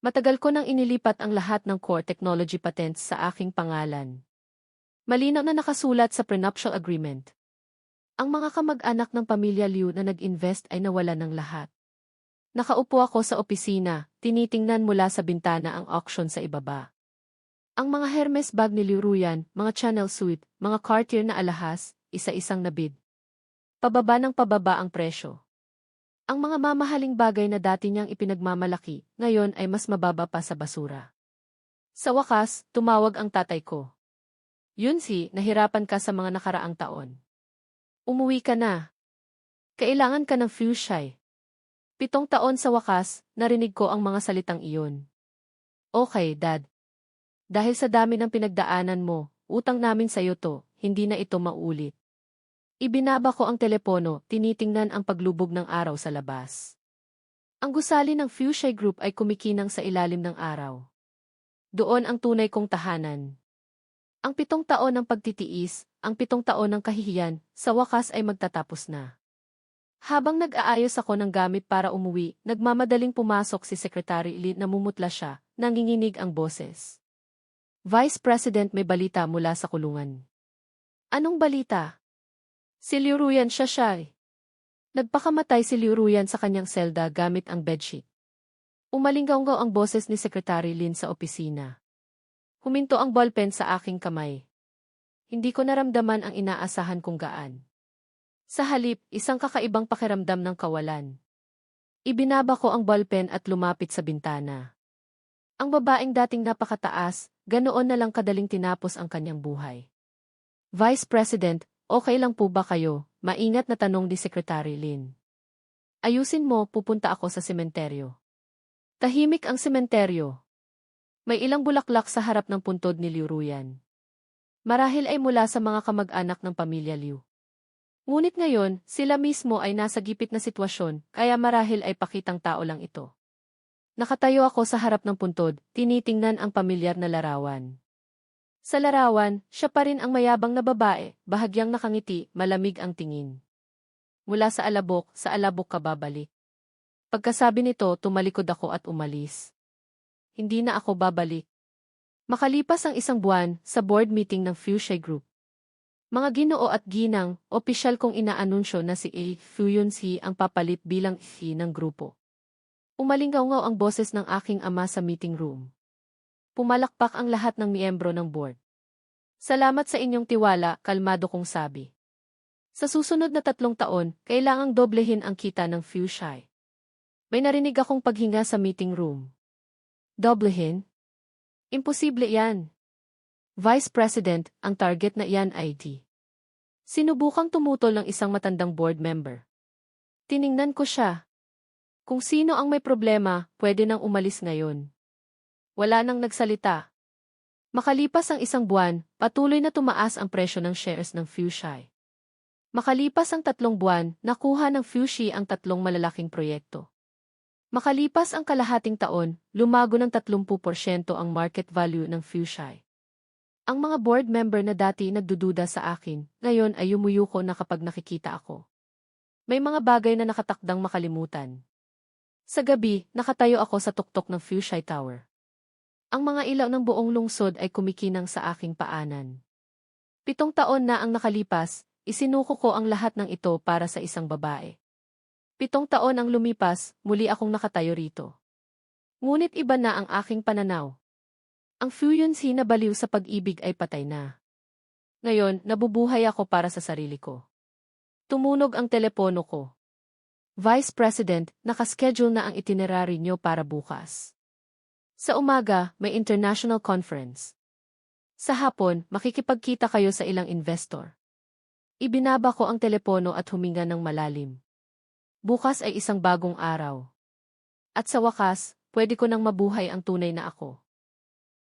Matagal ko nang inilipat ang lahat ng core technology patents sa aking pangalan. Malinaw na nakasulat sa prenuptial agreement. Ang mga kamag-anak ng pamilya Liu na nag-invest ay nawala ng lahat. Nakaupo ako sa opisina, tinitingnan mula sa bintana ang auction sa ibaba. Ang mga Hermes bag ni Liu Ruyan, mga Chanel suite, mga Cartier na alahas, isa-isang nabid. Pababa ng pababa ang presyo. Ang mga mamahaling bagay na dati niyang ipinagmamalaki, ngayon ay mas mababa pa sa basura. Sa wakas, tumawag ang tatay ko. Yunsi, nahirapan ka sa mga nakaraang taon. Umuwi ka na. Kailangan ka ng fuchsia. 7 taon sa wakas, narinig ko ang mga salitang iyon. Okay, Dad. Dahil sa dami ng pinagdaanan mo, utang namin sa'yo to, hindi na ito maulit. Ibinaba ko ang telepono, tinitingnan ang paglubog ng araw sa labas. Ang gusali ng Fuchsia Group ay kumikinang sa ilalim ng araw. Doon ang tunay kong tahanan. Ang 7 taon ng pagtitiis, ang 7 taon ng kahihiyan, sa wakas ay magtatapos na. Habang nag-aayos ako ng gamit para umuwi, nagmamadaling pumasok si Secretary Lee, namumutla siya, nanginginig ang boses. Vice President, may balita mula sa kulungan. Anong balita? Si Liu Ruyan siya. Nagpakamatay si Liu Ruyan sa kanyang selda gamit ang bedsheet. Umalinggaw-ngaw ang boses ni Secretary Lin sa opisina. Huminto ang ballpen sa aking kamay. Hindi ko naramdaman ang inaasahan kong gaan. Sa halip, isang kakaibang pakiramdam ng kawalan. Ibinaba ko ang ballpen at lumapit sa bintana. Ang babaeng dating napakataas, ganoon na lang kadaling tinapos ang kanyang buhay. Vice President, okay lang po ba kayo? Maingat na tanong ni Secretary Lin. Ayusin mo, pupunta ako sa sementeryo. Tahimik ang sementeryo. May ilang bulaklak sa harap ng puntod ni Liu Ruyan. Marahil ay mula sa mga kamag-anak ng pamilya Liu. Ngunit ngayon, sila mismo ay nasa gipit na sitwasyon, kaya marahil ay pakitang tao lang ito. Nakatayo ako sa harap ng puntod, tinitingnan ang pamilyar na larawan. Sa larawan, siya pa rin ang mayabang na babae, bahagyang nakangiti, malamig ang tingin. Mula sa alabok ka babalik. Pagkasabi nito, tumalikod ako at umalis. Hindi na ako babalik. Makalipas ang 1 buwan, sa board meeting ng Fuchsia Group. Mga ginoo at ginang, opisyal kong inaanunsyo na si Yunsi ang papalit bilang ng grupo. Umalinggaw-ngaw ang boses ng aking ama sa meeting room. Pumalakpak ang lahat ng miyembro ng board. Salamat sa inyong tiwala, kalmado kong sabi. Sa susunod na 3 taon, kailangang doblehin ang kita ng Fuchsia. May narinig akong paghinga sa meeting room. Doblehin? Imposible yan. Vice President, ang target na iyan ay D. Sinubukang tumutol ng isang matandang board member. Tiningnan ko siya. Kung sino ang may problema, pwede nang umalis ngayon. Wala nang nagsalita. Makalipas ang 1 buwan, patuloy na tumaas ang presyo ng shares ng Fuchsia. Makalipas ang 3 buwan, nakuha ng Fuchsia ang 3 malalaking proyekto. Makalipas ang kalahating taon, lumago ng 30% ang market value ng Fuchsia. Ang mga board member na dati nagdududa sa akin, ngayon ay yumuyuko na kapag nakikita ako. May mga bagay na nakatakdang makalimutan. Sa gabi, nakatayo ako sa tuktok ng Fuchsia Tower. Ang mga ilaw ng buong lungsod ay kumikinang sa aking paanan. 7 taon na ang nakalipas, isinuko ko ang lahat ng ito para sa isang babae. 7 taon ang lumipas, muli akong nakatayo rito. Ngunit iba na ang aking pananaw. Ang Fuyunsi na baliw sa pag-ibig ay patay na. Ngayon, nabubuhay ako para sa sarili ko. Tumunog ang telepono ko. Vice President, nakaschedule na ang itinerary niyo para bukas. Sa umaga, may international conference. Sa hapon, makikipagkita kayo sa ilang investor. Ibinaba ko ang telepono at huminga ng malalim. Bukas ay isang bagong araw. At sa wakas, pwede ko nang mabuhay ang tunay na ako.